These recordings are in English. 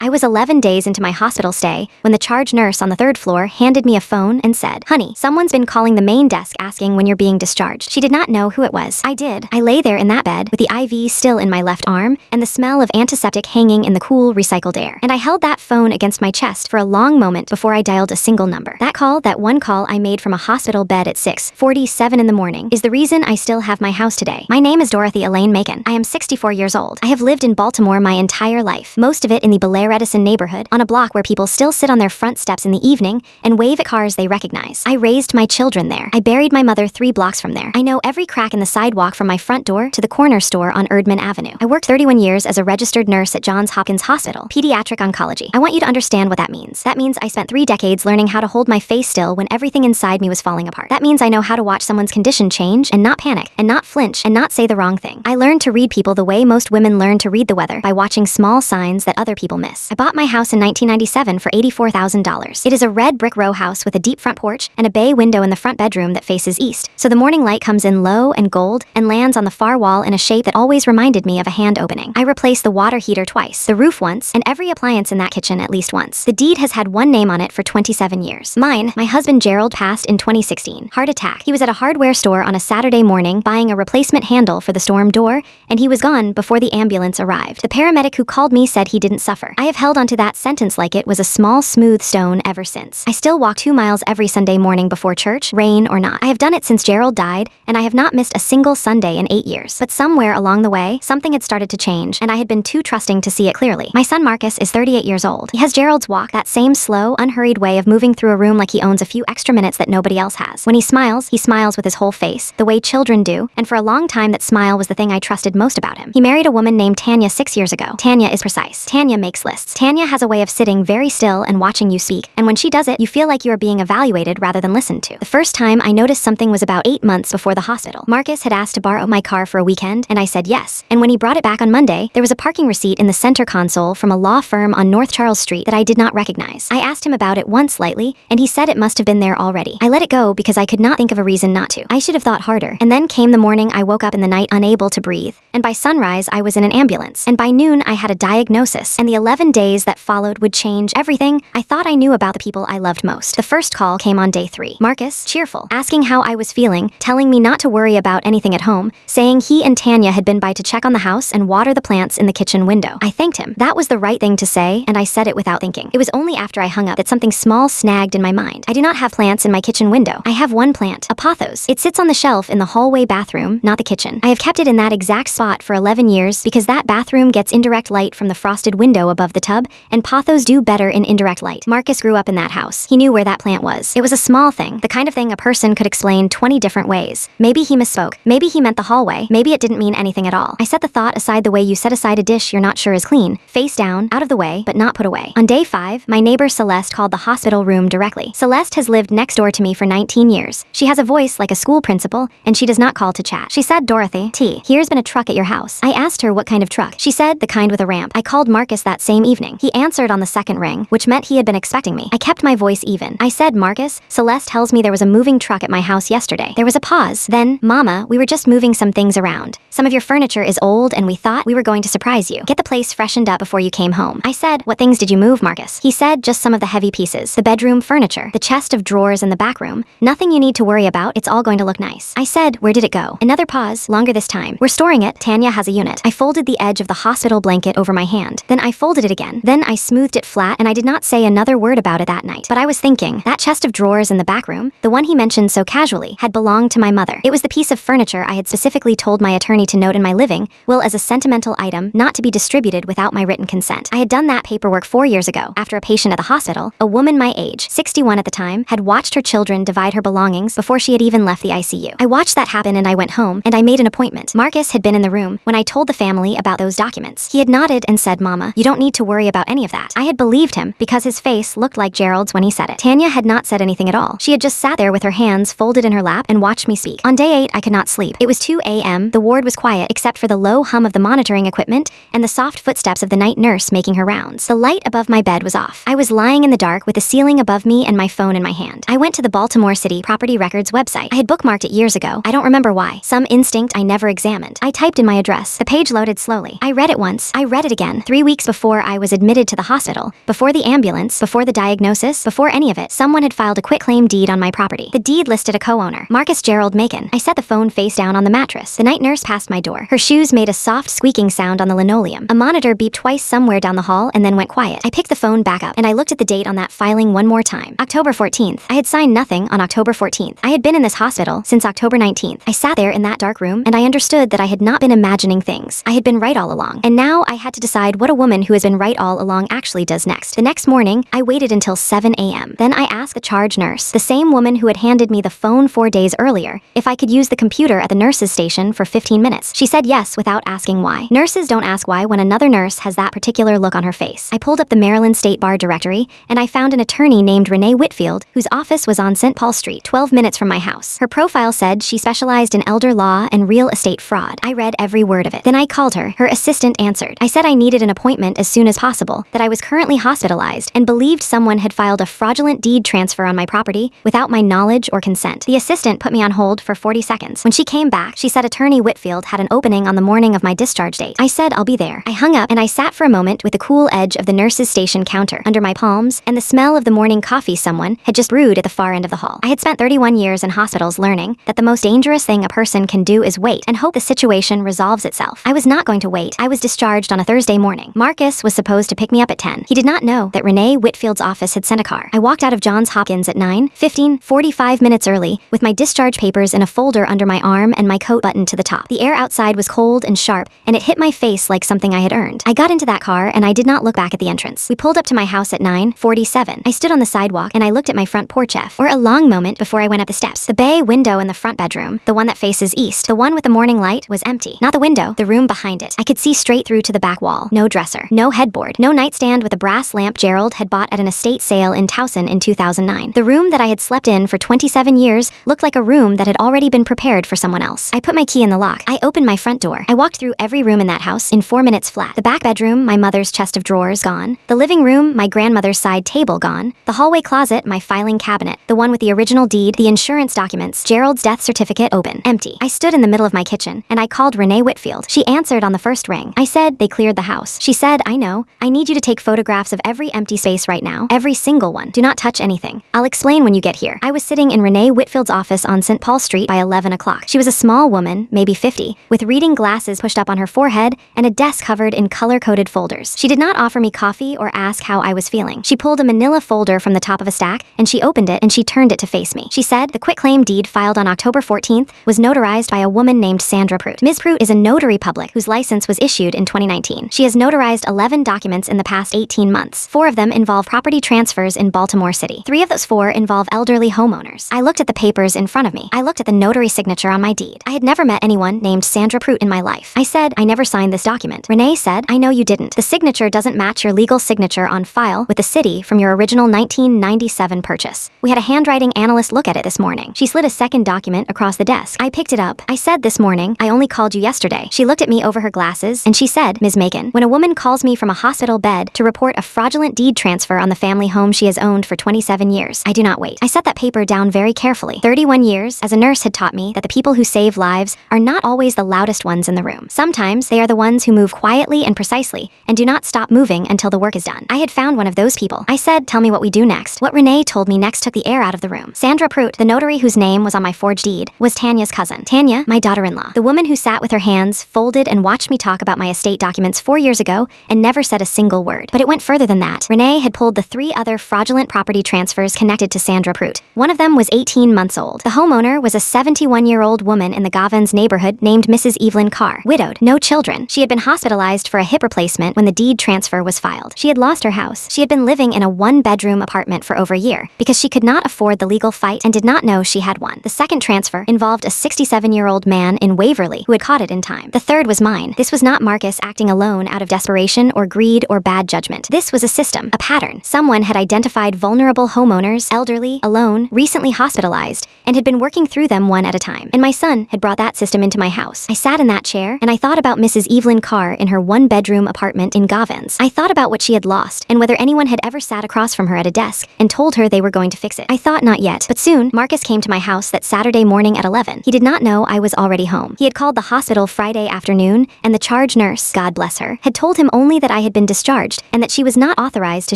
I was 11 days into my hospital stay when the charge nurse on the third floor handed me a phone and said, "Honey, someone's been calling the main desk asking when you're being discharged." She did not know who it was. I did. I lay there in that bed with the IV still in my left arm and the smell of antiseptic hanging in the cool, recycled air. And I held that phone against my chest for a long moment before I dialed a single number. That one call I made from a hospital bed at 6:47 in the morning, is the reason I still have my house today. My name is Dorothy Macon. I am 64 years old. I have lived in Baltimore my entire life, most of it in the Blair Edison neighborhood, on a block where people still sit on their front steps in the evening and wave at cars they recognize. I raised my children there. I buried my mother 3 blocks from there. I know every crack in the sidewalk from my front door to the corner store on Erdman Avenue. I worked 31 years as a registered nurse at Johns Hopkins Hospital, pediatric oncology. I want you to understand what that means. That means I spent 3 decades learning how to hold my face still when everything inside me was falling apart. That means I know how to watch someone's condition change and not panic and not flinch and not say the wrong thing. I learned to read people the way most women learn to read the weather, by watching small signs that other people miss. I bought my house in 1997 for $84,000. It is a red brick row house with a deep front porch and a bay window in the front bedroom that faces east, so the morning light comes in low and gold and lands on the far wall in a shape that always reminded me of a hand opening. I replaced the water heater twice, the roof once, and every appliance in that kitchen at least once. The deed has had one name on it for 27 years. Mine. My husband Gerald passed in 2016. Heart attack. He was at a hardware store on a Saturday morning buying a replacement handle for the storm door, and he was gone before the ambulance arrived. The paramedic who called me said he didn't suffer. I have held onto that sentence like it was a small, smooth stone ever since. I still walk 2 miles every Sunday morning before church, rain or not. I have done it since Gerald died, and I have not missed a single Sunday in 8 years. But somewhere along the way, something had started to change, and I had been too trusting to see it clearly. My son Marcus is 38 years old. He has Gerald's walk, that same slow, unhurried way of moving through a room like he owns a few extra minutes that nobody else has. When he smiles with his whole face, the way children do, and for a long time that smile was the thing I trusted most about him. He married a woman named Tanya 6 years ago. Tanya is precise. Tanya makes lists. Tanya has a way of sitting very still and watching you speak, and when she does it, you feel like you are being evaluated rather than listened to. The first time I noticed something was about 8 months before the hospital. Marcus had asked to borrow my car for a weekend, and I said yes. And when he brought it back on Monday, there was a parking receipt in the center console from a law firm on North Charles Street that I did not recognize. I asked him about it once lightly, and he said it must have been there already. I let it go because I could not think of a reason not to. I should have thought harder. And then came the morning I woke up in the night unable to breathe, and by sunrise I was in an ambulance, and by noon I had a diagnosis, and the 11 days that followed would change everything I thought I knew about the people I loved most. The first call came on day 3. Marcus, cheerful, asking how I was feeling, telling me not to worry about anything at home, saying he and Tanya had been by to check on the house and water the plants in the kitchen window. I thanked him. That was the right thing to say, and I said it without thinking. It was only after I hung up that something small snagged in my mind. I do not have plants in my kitchen window. I have one plant, a pothos. It sits on the shelf in the hallway bathroom, not the kitchen. I have kept it in that exact spot for 11 years because that bathroom gets indirect light from the frosted window above the tub, and pothos do better in indirect light. Marcus grew up in that house. He knew where that plant was. It was a small thing, the kind of thing a person could explain 20 different ways. Maybe he misspoke. Maybe he meant the hallway. Maybe it didn't mean anything at all. I set the thought aside the way you set aside a dish you're not sure is clean, face down, out of the way, but not put away. On day 5, my neighbor Celeste called the hospital room directly. Celeste has lived next door to me for 19 years. She has a voice like a school principal, and she does not call to chat. She said, "Dorothy, here's been a truck at your house." I asked her what kind of truck. She said the kind with a ramp. I called Marcus that same evening. He answered on the second ring, which meant he had been expecting me. I kept my voice even. I said, "Marcus, Celeste tells me there was a moving truck at my house yesterday." There was a pause. Then, "Mama, we were just moving some things around. Some of your furniture is old and we thought we were going to surprise you. Get the place freshened up before you came home." I said, "What things did you move, Marcus?" He said, "Just some of the heavy pieces. The bedroom furniture, the chest of drawers in the back room. Nothing you need to worry about. It's all going to look nice." I said, "Where did it go?" Another pause, longer this time. "We're storing it. Tanya has a unit." I folded the edge of the hospital blanket over my hand. Then I folded it again. Then I smoothed it flat, and I did not say another word about it that night. But I was thinking, that chest of drawers in the back room, the one he mentioned so casually, had belonged to my mother. It was the piece of furniture I had specifically told my attorney to note in my living will as a sentimental item not to be distributed without my written consent. I had done that paperwork 4 years ago, after a patient at the hospital, a woman my age, 61 at the time, had watched her children divide her belongings before she had even left the ICU. I watched that happen, and I went home, and I made an appointment. Marcus had been in the room when I told the family about those documents. He had nodded and said, "Mama, you don't need to worry about any of that." I had believed him because his face looked like Gerald's when he said it. Tanya had not said anything at all. She had just sat there with her hands folded in her lap and watched me speak. On day 8, I could not sleep. It was 2 a.m. The ward was was quiet except for the low hum of the monitoring equipment and the soft footsteps of the night nurse making her rounds. The light above my bed was off. I was lying in the dark with the ceiling above me and my phone in my hand. I went to the Baltimore City Property Records website. I had bookmarked it years ago. I don't remember why. Some instinct I never examined. I typed in my address. The page loaded slowly. I read it once. I read it again. 3 weeks before I was admitted to the hospital, before the ambulance, before the diagnosis, before any of it, someone had filed a quitclaim deed on my property. The deed listed a co-owner, Marcus Gerald Macon. I set the phone face down on the mattress. The night nurse passed my door. Her shoes made a soft squeaking sound on the linoleum. A monitor beeped twice somewhere down the hall and then went quiet. I picked the phone back up and I looked at the date on that filing one more time. October 14th. I had signed nothing on October 14th. I had been in this hospital since October 19th. I sat there in that dark room and I understood that I had not been imagining things. I had been right all along. And now I had to decide what a woman who has been right all along actually does next. The next morning, I waited until 7 a.m. Then I asked the charge nurse, the same woman who had handed me the phone 4 days earlier, if I could use the computer at the nurse's station for 15 minutes. She said yes without asking why. Nurses don't ask why when another nurse has that particular look on her face. I pulled up the Maryland State Bar directory and I found an attorney named Renee Whitfield, whose office was on St. Paul Street, 12 minutes from my house. Her profile said she specialized in elder law and real estate fraud. I read every word of it. Then I called her. Her assistant answered. I said I needed an appointment as soon as possible, that I was currently hospitalized, and believed someone had filed a fraudulent deed transfer on my property without my knowledge or consent. The assistant put me on hold for 40 seconds. When she came back, she said Attorney Whitfield had an opening on the morning of my discharge date. I said I'll be there. I hung up and I sat for a moment with the cool edge of the nurse's station counter under my palms and the smell of the morning coffee someone had just brewed at the far end of the hall. I had spent 31 years in hospitals learning that the most dangerous thing a person can do is wait and hope the situation resolves itself. I was not going to wait. I was discharged on a Thursday morning. Marcus was supposed to pick me up at 10. He did not know that Renee Whitfield's office had sent a car. I walked out of Johns Hopkins at 9:15, 45 minutes early, with my discharge papers in a folder under my arm and my coat buttoned to the top. The air outside was cold and sharp, and it hit my face like something I had earned. I got into that car and I did not look back at the entrance. We pulled up to my house at 9:47. I stood on the sidewalk and I looked at my front porch for a long moment before I went up the steps. The bay window in the front bedroom, the one that faces east, the one with the morning light, was empty. Not the window, the room behind it. I could see straight through to the back wall. No dresser, no headboard, no nightstand with a brass lamp Gerald had bought at an estate sale in Towson in 2009. The room that I had slept in for 27 years looked like a room that had already been prepared for someone else. I put my key in the lock. I opened my front door. I walked through every room in that house in 4 minutes flat. The back bedroom, my mother's chest of drawers, gone. The living room, my grandmother's side table, gone. The hallway closet, my filing cabinet, the one with the original deed, the insurance documents, Gerald's death certificate, open. Empty. I stood in the middle of my kitchen and I called Renee Whitfield. She answered on the first ring. I said they cleared the house. She said, I know. I need you to take photographs of every empty space right now. Every single one. Do not touch anything. I'll explain when you get here. I was sitting in Renee Whitfield's office on St. Paul Street by 11 o'clock. She was a small woman, maybe 50, with reading glasses pushed up on her forehead and a desk covered in color-coded folders. She did not offer me coffee or ask how I was feeling. She pulled a manila folder from the top of a stack and she opened it and she turned it to face me. She said the quitclaim deed filed on October 14th was notarized by a woman named Sandra Pruitt. Ms. Pruitt is a notary public whose license was issued in 2019. She has notarized 11 documents in the past 18 months. 4 of them involve property transfers in Baltimore City. 3 of those 4 involve elderly homeowners. I looked at the papers in front of me. I looked at the notary signature on my deed. I had never met anyone named Sandra Pruitt in my life. I said, I never signed this document. Renee said, I know you didn't. The signature doesn't match your legal signature on file with the city from your original 1997 purchase. We had a handwriting analyst look at it this morning. She slid a second document across the desk. I picked it up. I said this morning, I only called you yesterday. She looked at me over her glasses and she said, Ms. Macon, when a woman calls me from a hospital bed to report a fraudulent deed transfer on the family home she has owned for 27 years, I do not wait. I set that paper down very carefully. 31 years as a nurse had taught me that the people who save lives are not always the loudest ones in the room. Sometimes they are the ones who move quietly and precisely and do not stop moving until the work is done. I had found one of those people. I said, tell me what we do next. What Renee told me next took the air out of the room. Sandra Pruitt, the notary whose name was on my forged deed, was Tanya's cousin. Tanya, my daughter-in-law, the woman who sat with her hands folded and watched me talk about my estate documents 4 years ago and never said a single word. But it went further than that. Renee had pulled the 3 other fraudulent property transfers connected to Sandra Pruitt. One of them was 18 months old. The homeowner was a 71-year-old woman in the Governs neighborhood named Mrs. Evelyn Carr, widowed, no children. She had been hospitalized for a hip replacement when the deed transfer was filed. She had lost her house. She had been living in a 1-bedroom apartment for over a year because she could not afford the legal fight and did not know she had one. The second transfer involved a 67-year-old man in Waverly who had caught it in time. The third was mine. This was not Marcus acting alone out of desperation or greed or bad judgment. This was a system, a pattern. Someone had identified vulnerable homeowners, elderly, alone, recently hospitalized, and had been working through them one at a time. And my son had brought that system into my house. house. I sat in that chair, and I thought about Mrs. Evelyn Carr in her one-bedroom apartment in Gavins. I thought about what she had lost, and whether anyone had ever sat across from her at a desk and told her they were going to fix it. I thought not yet, but soon, Marcus came to my house that Saturday morning at 11. He did not know I was already home. He had called the hospital Friday afternoon, and the charge nurse, God bless her, had told him only that I had been discharged and that she was not authorized to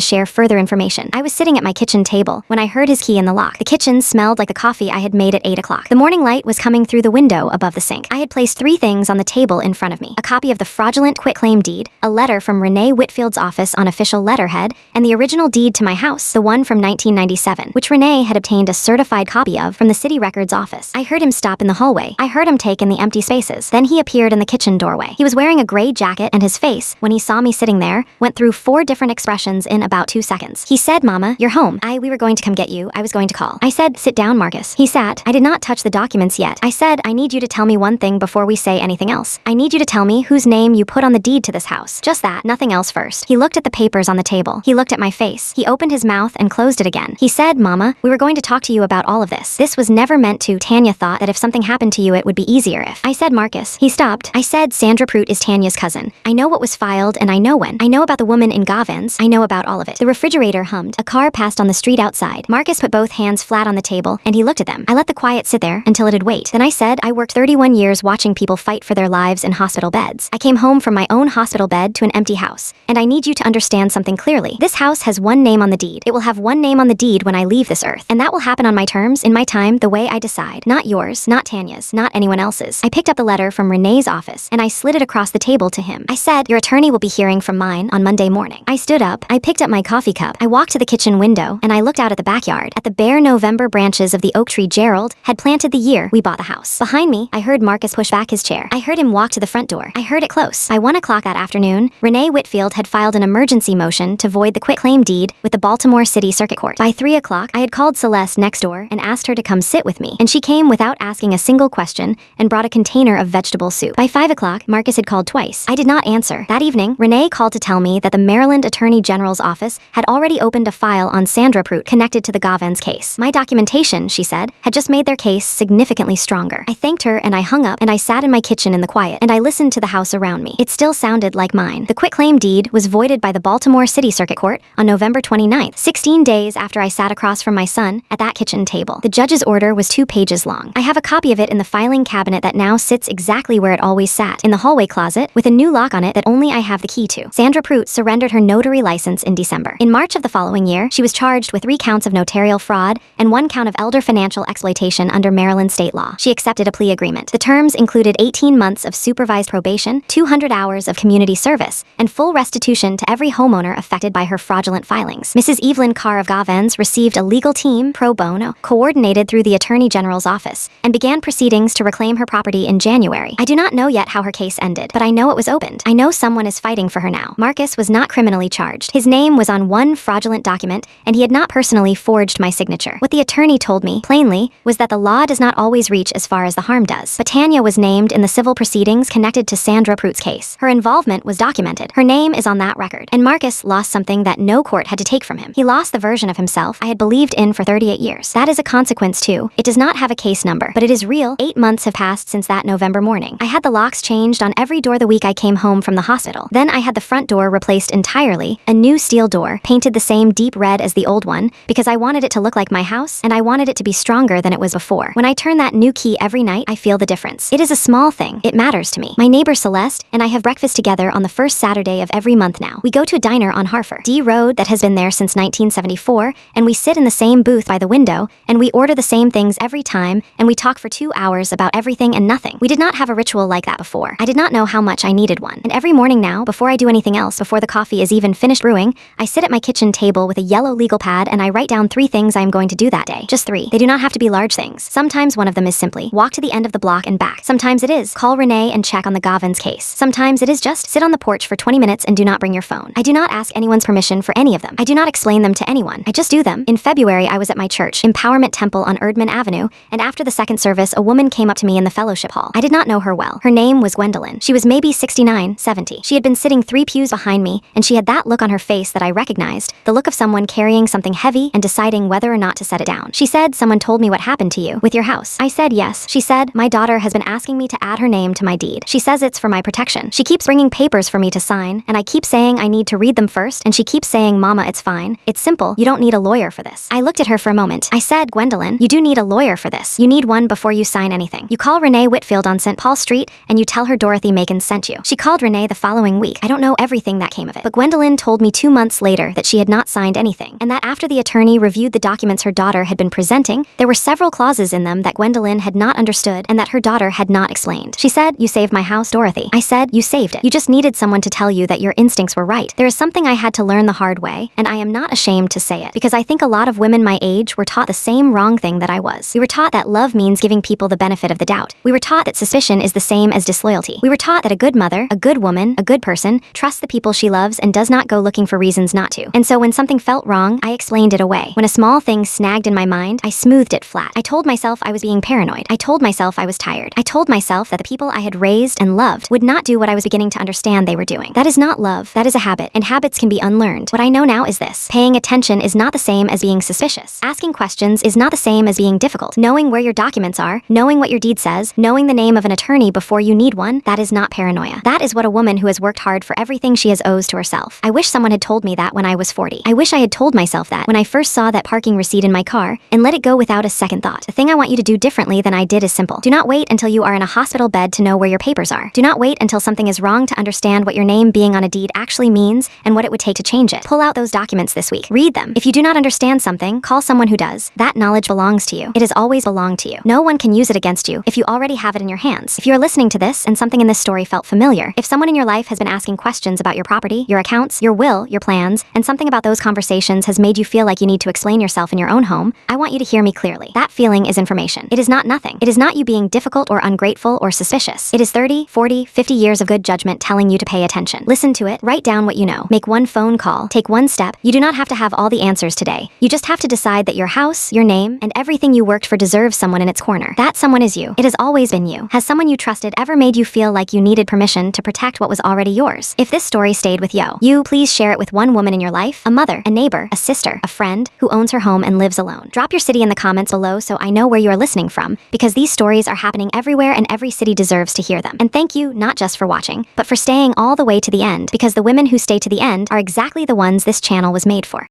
share further information. I was sitting at my kitchen table when I heard his key in the lock. The kitchen smelled like the coffee I had made at 8 o'clock. The morning light was coming through the window above the sink. I had placed 3 things on the table in front of me: a copy of the fraudulent quitclaim deed, a letter from Renee Whitfield's office on official letterhead, and the original deed to my house, the one from 1997, which Renee had obtained a certified copy of from the city records office. I heard him stop in the hallway. I heard him take in the empty spaces. Then he appeared in the kitchen doorway. He was wearing a gray jacket, and his face, when he saw me sitting there, went through 4 different expressions in about 2 seconds. He said, "Mama, you're home. We were going to come get you. I was going to call." I said, "Sit down, Marcus." He sat. I did not touch the documents yet. I said, "I need you to tell me one thing before we say anything else. I need you to tell me whose name you put on the deed to this house. Just that, nothing else first." He looked at the papers on the table. He looked at my face. He opened his mouth and closed it again. He said, "Mama, we were going to talk to you about all of this. This was never meant to. Tanya thought that if something happened to you it would be easier if." I said, "Marcus." He stopped. I said, "Sandra Prout is Tanya's cousin. I know what was filed and I know when. I know about the woman in Gavins. I know about all of it." The refrigerator hummed. A car passed on the street outside. Marcus put both hands flat on the table and he looked at them. I let the quiet sit there until it'd wait. Then I said, "I worked 31 years watching people fight for their lives in hospital beds. I came home from my own hospital bed to an empty house. And I need you to understand something clearly. This house has one name on the deed. It will have one name on the deed when I leave this earth. And that will happen on my terms, in my time, the way I decide. Not yours, not Tanya's, not anyone else's." I picked up the letter from Renee's office and I slid it across the table to him. I said, "Your attorney will be hearing from mine on Monday morning." I stood up. I picked up my coffee cup. I walked to the kitchen window and I looked out at the backyard at the bare November branches of the oak tree Gerald had planted the year we bought the house. Behind me, I heard Marcus push back his chair. I heard him walk to the front door. I heard it close. By 1 o'clock that afternoon, Renee Whitfield had filed an emergency motion to void the quitclaim deed with the Baltimore City Circuit Court. By 3 o'clock, I had called Celeste next door and asked her to come sit with me, and she came without asking a single question and brought a container of vegetable soup. By 5 o'clock, Marcus had called twice. I did not answer. That evening, Renee called to tell me that the Maryland Attorney General's office had already opened a file on Sandra Prout connected to the Gavins case. My documentation, she said, had just made their case significantly stronger. I thanked her and I hung up and I sat in my kitchen in the quiet and I listened to the house around me. It still sounded like mine. The quitclaim deed was voided by the Baltimore City Circuit Court on November 29th, 16 days after I sat across from my son at that kitchen table. The judge's order was 2 pages long. I have a copy of it in the filing cabinet that now sits exactly where it always sat, in the hallway closet, with a new lock on it that only I have the key to. Sandra Prout surrendered her notary license in December. In March of the following year, she was charged with 3 counts of notarial fraud and 1 count of elder financial exploitation under Maryland state law. She accepted a plea agreement. The terms included 18 months of supervised probation, 200 hours of community service, and full restitution to every homeowner affected by her fraudulent filings. Mrs. Evelyn Carr of Gavins received a legal team, pro bono, coordinated through the Attorney General's office, and began proceedings to reclaim her property in January. I do not know yet how her case ended, but I know it was opened. I know someone is fighting for her now. Marcus was not criminally charged. His name was on 1 fraudulent document, and he had not personally forged my signature. What the attorney told me, plainly, was that the law does not always reach as far as the harm does. But Tanya was named in the civil proceedings connected to Sandra Prout's case. Her involvement was documented. Her name is on that record. And Marcus lost something that no court had to take from him. He lost the version of himself I had believed in for 38 years. That is a consequence too. It does not have a case number, but it is real. 8 months have passed since that November morning. I had the locks changed on every door the week I came home from the hospital. Then I had the front door replaced entirely, a new steel door, painted the same deep red as the old one, because I wanted it to look like my house, and I wanted it to be stronger than it was before. When I turn that new key every night, I feel the difference. It is a small thing. It matters to me. My neighbor Celeste and I have breakfast together on the first Saturday of every month now. We go to a diner on Harford D Road that has been there since 1974, and we sit in the same booth by the window, and we order the same things every time, and we talk for 2 hours about everything and nothing. We did not have a ritual like that before. I did not know how much I needed one. And every morning now, before I do anything else, before the coffee is even finished brewing, I sit at my kitchen table with a yellow legal pad and I write down 3 things I am going to do that day. Just 3. They do not have to be large things. Sometimes one of them is simply walk to the end of the block and back. Sometimes it is call Renee and check on the Gavins case. Sometimes it is just sit on the porch for 20 minutes and do not bring your phone. I do not ask anyone's permission for any of them. I do not explain them to anyone. I just do them. In February, I was at my church, Empowerment Temple on Erdman Avenue, and after the second service, a woman came up to me in the fellowship hall. I did not know her well. Her name was Gwendolyn. She was maybe 69, 70. She had been sitting 3 pews behind me, and she had that look on her face that I recognized, the look of someone carrying something heavy and deciding whether or not to set it down. She said, "Someone told me what happened to you with your house." I said, "Yes." She said, "My daughter has been asking me to add her name to my deed. She says it's for my protection. She keeps bringing papers for me to sign, and I keep saying I need to read them first, and she keeps saying, Mama, it's fine. It's simple. You don't need a lawyer for this. I looked at her for a moment. I said, Gwendolyn, you do need a lawyer for this. You need one before you sign anything. You call Renee Whitfield on St. Paul Street, and you tell her Dorothy Macon sent you. She called Renee the following week. I don't know everything that came of it, but Gwendolyn told me 2 months later that she had not signed anything, and that after the attorney reviewed the documents her daughter had been presenting, there were several clauses in them that Gwendolyn had not understood and that her daughter had not explained. She said, you saved my house, Dorothy. I said, you saved it. You just needed someone to tell you that your instincts were right. There is something I had to learn the hard way, and I am not ashamed to say it, because I think a lot of women my age were taught the same wrong thing that I was. We were taught that love means giving people the benefit of the doubt. We were taught that suspicion is the same as disloyalty. We were taught that a good mother, a good woman, a good person, trusts the people she loves and does not go looking for reasons not to. And so when something felt wrong, I explained it away. When a small thing snagged in my mind, I smoothed it flat. I told myself I was being paranoid. I told myself I was tired. I told myself that the people I had raised and loved would not do what I was beginning to understand they were doing. That is not love. That is a habit, and habits can be unlearned. What I know now is this: paying attention is not the same as being suspicious. Asking questions is not the same as being difficult. Knowing where your documents are, knowing what your deed says, knowing the name of an attorney before you need one, that is not paranoia. That is what a woman who has worked hard for everything she has owes to herself. I wish someone had told me that when I was 40. I wish I had told myself that when I first saw that parking receipt in my car and let it go without a second thought. The thing I want you to do differently than I did is simple. Do not wait until you are in a hospital bed to know where your papers are. Do not wait until something is wrong to understand what your name being on a deed actually means and what it would take to change it. Pull out those documents this week. Read them. If you do not understand something, call someone who does. That knowledge belongs to you. It has always belonged to you. No one can use it against you if you already have it in your hands. If you are listening to this and something in this story felt familiar, if someone in your life has been asking questions about your property, your accounts, your will, your plans, and something about those conversations has made you feel like you need to explain yourself in your own home, I want you to hear me clearly. That feeling is information. It is not nothing. It is not you being difficult or ungrateful or suspicious. It is 30, 40, 50 years of good judgment telling you to pay attention. Listen to it. Write down what you know. Make one phone call. Take one step. You do not have to have all the answers today. You just have to decide that your house, your name, and everything you worked for deserves someone in its corner. That someone is you. It has always been you. Has someone you trusted ever made you feel like you needed permission to protect what was already yours? If this story stayed with you, please share it with one woman in your life, a mother, a neighbor, a sister, a friend who owns her home and lives alone. Drop your city in the comments below so I know where you are listening from, because these stories are happening everywhere and every city deserves to hear them. And thank you not just for watching, but for staying all the way to the end, because the women who stay to the end are exactly the ones this channel was made for.